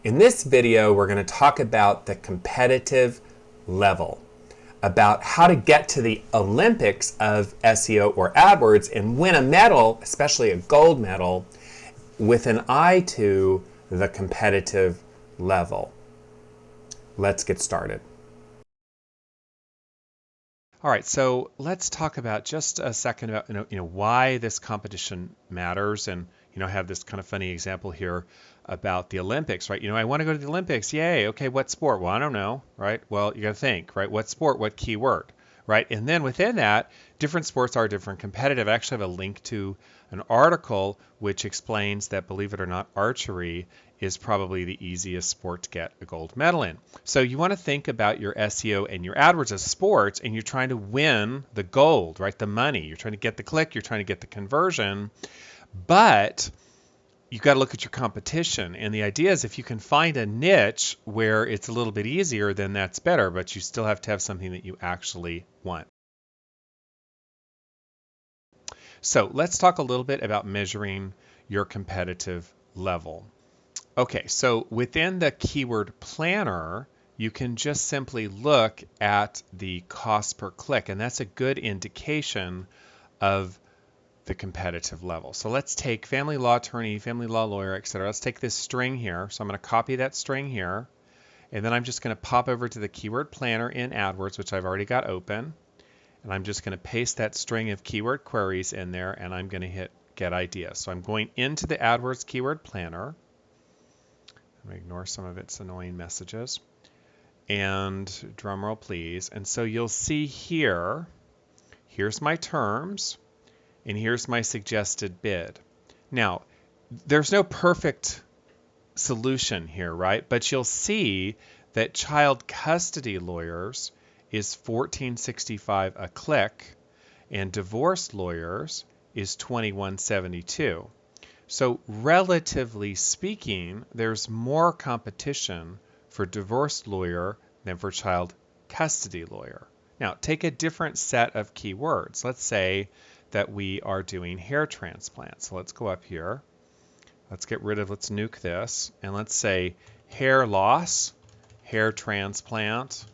In this video, we're going to talk about the competitive level, about how to get to the Olympics of SEO or AdWords and win a medal, especially a gold medal, with an eye to the competitive level. Let's get started. All right, so let's talk about just a second about why this competition matters, and I have this kind of funny example here about the Olympics, right? I want to go to the Olympics, yay. Okay, what sport? Well, I don't know, right? Well, you got to think, right? What sport? What keyword, right? And then within that, different sports are different competitive. I actually have a link to an article which explains that, believe it or not, archery is probably the easiest sport to get a gold medal in. So you want to think about your SEO and your AdWords as sports, and you're trying to win the gold, right? The money. You're trying to get the click, you're trying to get the conversion, but you've got to look at your competition. And the idea is if you can find a niche where it's a little bit easier, then that's better, but you still have to have something that you actually want. So let's talk a little bit about measuring your competitive level. Okay, so within the keyword planner, you can just simply look at the cost per click, and that's a good indication of the competitive level. So let's take family law attorney, family law lawyer, etc. Let's take this string here. So I'm going to copy that string here, and then I'm just going to pop over to the keyword planner in AdWords, which I've already got open, and I'm just going to paste that string of keyword queries in there, and I'm going to hit get ideas. So I'm going into the AdWords keyword planner. I'm going to ignore some of its annoying messages, and drum roll please. And so you'll see here, here's my terms, and here's my suggested bid. Now, there's no perfect solution here, right? But you'll see that child custody lawyers is $14.65 a click, and divorce lawyers is $21.72. So relatively speaking, there's more competition for divorce lawyer than for child custody lawyer. Now, take a different set of keywords. Let's say that we are doing hair transplants. So let's go up here. Let's nuke this, and let's say hair loss, hair transplant,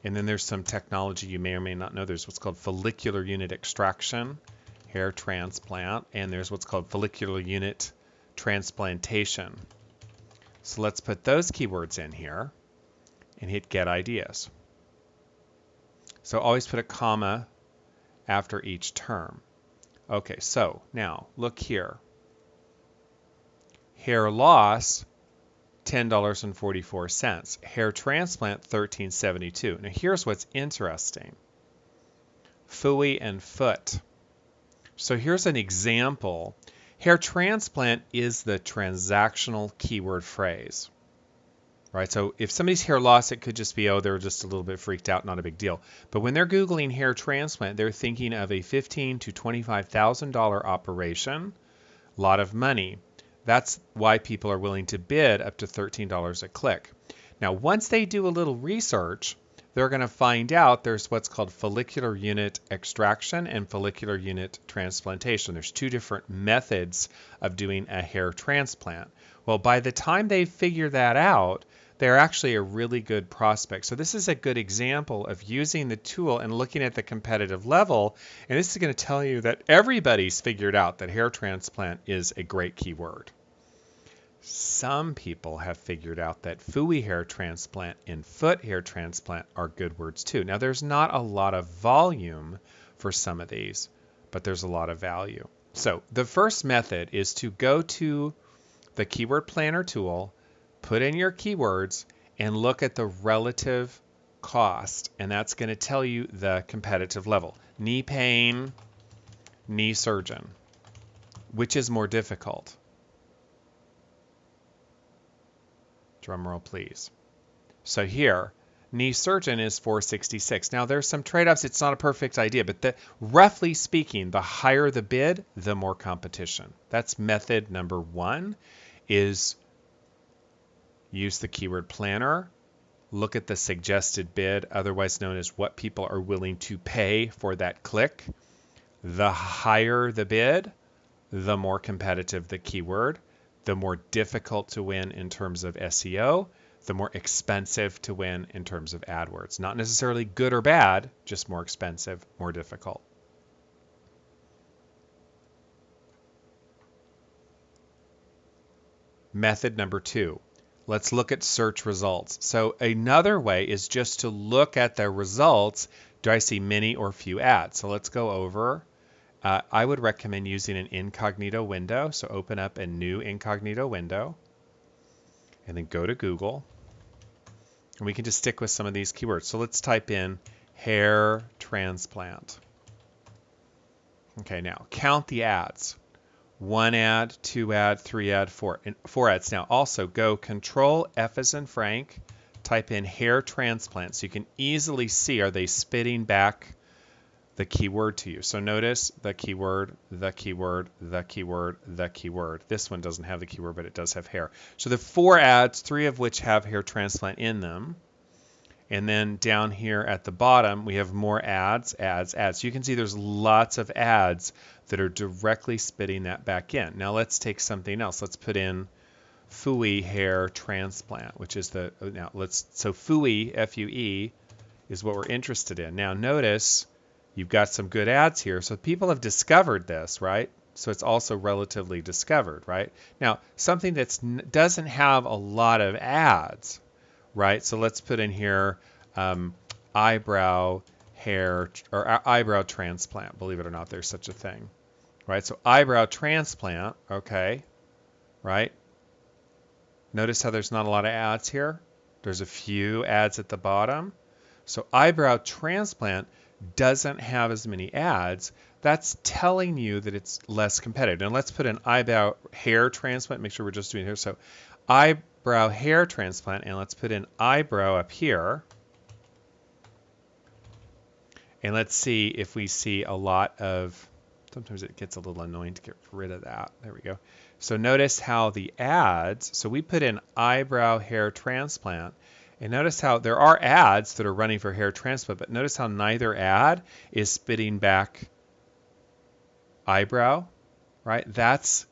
and then there's some technology you may or may not know. There's what's called follicular unit extraction, hair transplant, and there's what's called follicular unit transplantation. So let's put those keywords in here and hit get ideas. So always put a comma after each term. Okay, so now look here. Hair loss, $10.44. Hair transplant, $13.72. Now here's what's interesting. Fooey and foot. So here's an example. Hair transplant is the transactional keyword phrase, right? So if somebody's hair loss, it could just be, oh, they're just a little bit freaked out, not a big deal. But when they're Googling hair transplant, they're thinking of a $15,000 to $25,000 operation, a lot of money. That's why people are willing to bid up to $13 a click. Now, once they do a little research, they're going to find out there's what's called follicular unit extraction and follicular unit transplantation. There's two different methods of doing a hair transplant. Well, by the time they figure that out, they're actually a really good prospect. So this is a good example of using the tool and looking at the competitive level. And this is going to tell you that everybody's figured out that hair transplant is a great keyword. Some people have figured out that Fooey hair transplant and foot hair transplant are good words too. Now, there's not a lot of volume for some of these, but there's a lot of value. So the first method is to go to the keyword planner tool, put in your keywords, and look at the relative cost. And that's going to tell you the competitive level. Knee pain, knee surgeon. Which is more difficult? Drum roll, please. So here, knee surgeon is $466. Now there's some trade-offs. It's not a perfect idea, but roughly speaking, the higher the bid, the more competition. That's method number one, is use the keyword planner, look at the suggested bid, otherwise known as what people are willing to pay for that click. The higher the bid, the more competitive the keyword. the more difficult to win in terms of SEO, the more expensive to win in terms of AdWords. Not necessarily good or bad, just more expensive, more difficult. Method number 2. Let's look at search results. So another way is just to look at the results. Do I see many or few ads? So let's go over. I would recommend using an incognito window. So open up a new incognito window and then go to Google. And we can just stick with some of these keywords. So let's type in hair transplant. Okay, now count the ads. 1 ad, 2 ad, 3 ad, 4 ads. Now also go Control F as in Frank, type in hair transplant so you can easily see, are they spitting back the keyword to you. So notice the keyword, the keyword, the keyword, the keyword. This one doesn't have the keyword, but it does have hair. So the 4 ads, 3 of which have hair transplant in them. And then down here at the bottom, we have more ads. You can see there's lots of ads that are directly spitting that back in. Now let's take something else. Let's put in FUE hair transplant, which is so FUE, F-U-E, is what we're interested in. Now notice you've got some good ads here. So people have discovered this, right? So it's also relatively discovered, right? Now something that doesn't have a lot of ads, right? So let's put in here eyebrow hair or eyebrow transplant. Believe it or not, there's such a thing, right? So eyebrow transplant, okay, right? Notice how there's not a lot of ads here. There's a few ads at the bottom. So eyebrow transplant doesn't have as many ads. That's telling you that it's less competitive. And let's put in eyebrow hair transplant. Make sure we're just doing here. So eyebrow hair transplant, and let's put in eyebrow up here. And let's see if we see a lot of, sometimes it gets a little annoying to get rid of that. There we go. So notice how the ads, so we put in eyebrow hair transplant, and notice how there are ads that are running for hair transplant, but notice how neither ad is spitting back eyebrow, right? That's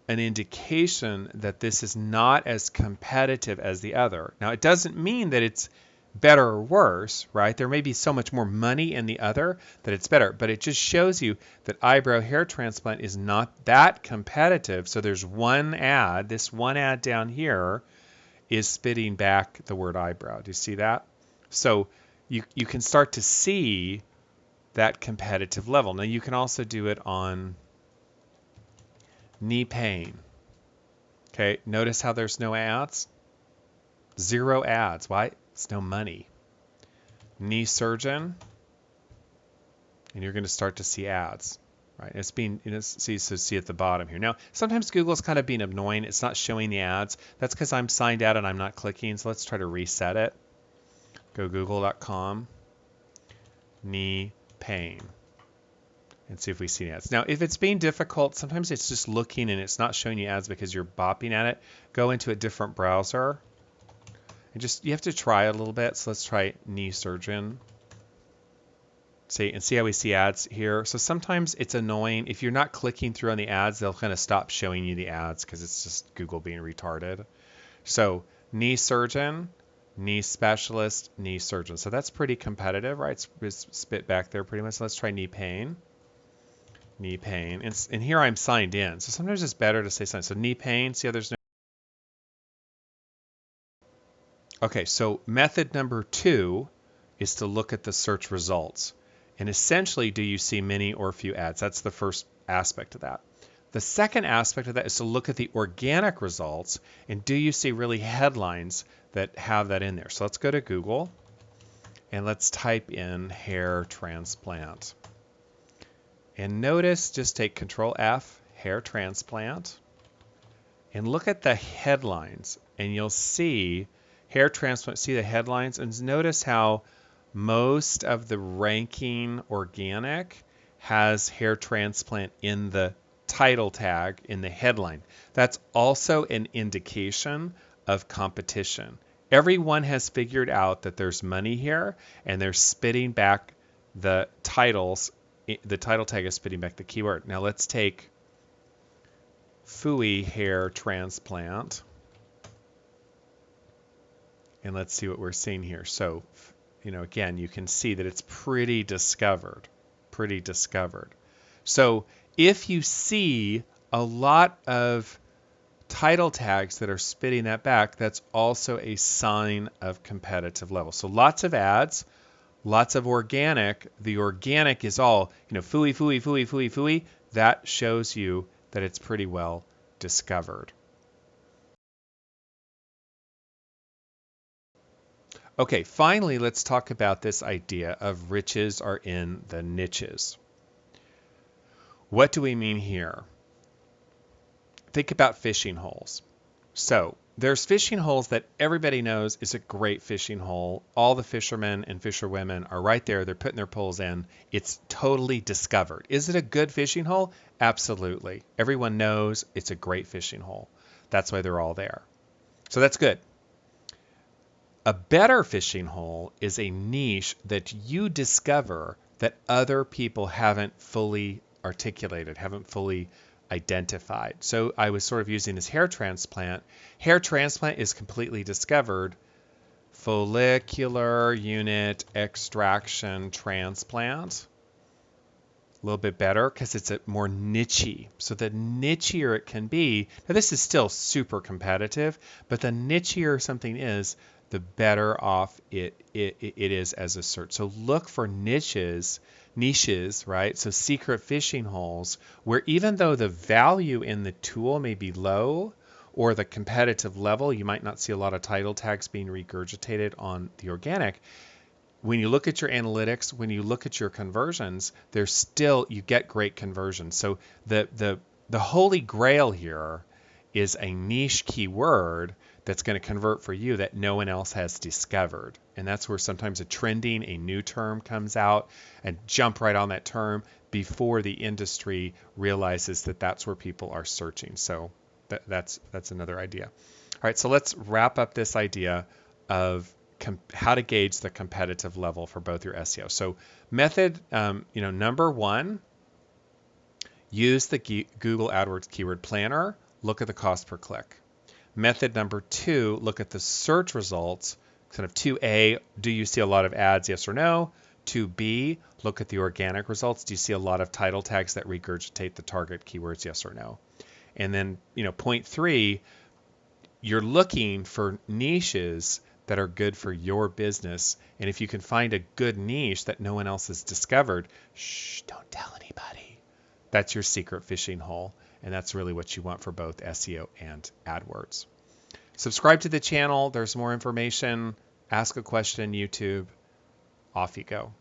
an indication that this is not as competitive as the other. Now, it doesn't mean that it's better or worse, right? There may be so much more money in the other that it's better, but it just shows you that eyebrow hair transplant is not that competitive. So there's one ad, this one ad down here is spitting back the word eyebrow. Do you see that? So you can start to see that competitive level. Now you can also do it on knee pain. Okay, notice how there's no ads? 0 ads. Why? It's no money. Knee surgeon, and you're going to start to see ads, right? It's being, see at the bottom here. Now, sometimes Google's kind of being annoying. It's not showing the ads. That's because I'm signed out and I'm not clicking. So let's try to reset it. Go google.com, knee pain, and see if we see ads. Now, if it's being difficult, sometimes it's just looking and it's not showing you ads because you're bopping at it. Go into a different browser. And you have to try a little bit. So let's try knee surgeon. See how we see ads here. So sometimes it's annoying. If you're not clicking through on the ads, they'll kind of stop showing you the ads because it's just Google being retarded. So knee surgeon, knee specialist, knee surgeon. So that's pretty competitive, right? It's spit back there pretty much. So let's try knee pain. Knee pain. And here I'm signed in. So sometimes it's better to say signed. So knee pain. See how there's no. Okay, so method number 2 is to look at the search results. And essentially, do you see many or few ads? That's the first aspect of that. The second aspect of that is to look at the organic results. And do you see really headlines that have that in there? So let's go to Google and let's type in hair transplant. And notice, just take Control F, hair transplant, and look at the headlines. And you'll see hair transplant, see the headlines, and notice how most of the ranking organic has hair transplant in the title tag in the headline. That's also an indication of competition. Everyone has figured out that there's money here and they're spitting back the titles. The title tag is spitting back the keyword. Now let's take Fooey hair transplant. And let's see what we're seeing here. So, again, you can see that it's pretty discovered. So if you see a lot of title tags that are spitting that back, that's also a sign of competitive level. So lots of ads, lots of organic. The organic is all, fooey, fooey, fooey, fooey, fooey. That shows you that it's pretty well discovered. Okay, finally, let's talk about this idea of riches are in the niches. What do we mean here? Think about fishing holes. So there's fishing holes that everybody knows is a great fishing hole. All the fishermen and fisherwomen are right there. They're putting their poles in. It's totally discovered. Is it a good fishing hole? Absolutely. Everyone knows it's a great fishing hole. That's why they're all there. So that's good. A better fishing hole is a niche that you discover that other people haven't fully articulated, haven't fully identified. So I was sort of using this hair transplant. Hair transplant is completely discovered. Follicular unit extraction transplant. A little bit better because it's a more niche-y. So the nichier it can be, now this is still super competitive, but the nichier something is, the better off it is as a search. So look for niches, right? So secret fishing holes where even though the value in the tool may be low or the competitive level, you might not see a lot of title tags being regurgitated on the organic. When you look at your analytics, when you look at your conversions, there's still, you get great conversions. So the holy grail here is a niche keyword that's going to convert for you that no one else has discovered. And that's where sometimes a new term comes out and jump right on that term before the industry realizes that that's where people are searching. So that's another idea. All right, so let's wrap up this idea of how to gauge the competitive level for both your SEO. So method, number one, use the Google AdWords Keyword Planner. Look at the cost per click. Method number two, look at the search results. Kind of 2A, do you see a lot of ads, yes or no? 2B, look at the organic results. Do you see a lot of title tags that regurgitate the target keywords, yes or no? And then, point three, you're looking for niches that are good for your business. And if you can find a good niche that no one else has discovered, don't tell anybody. That's your secret fishing hole. And that's really what you want for both SEO and AdWords. Subscribe to the channel. There's more information. Ask a question in YouTube. Off you go.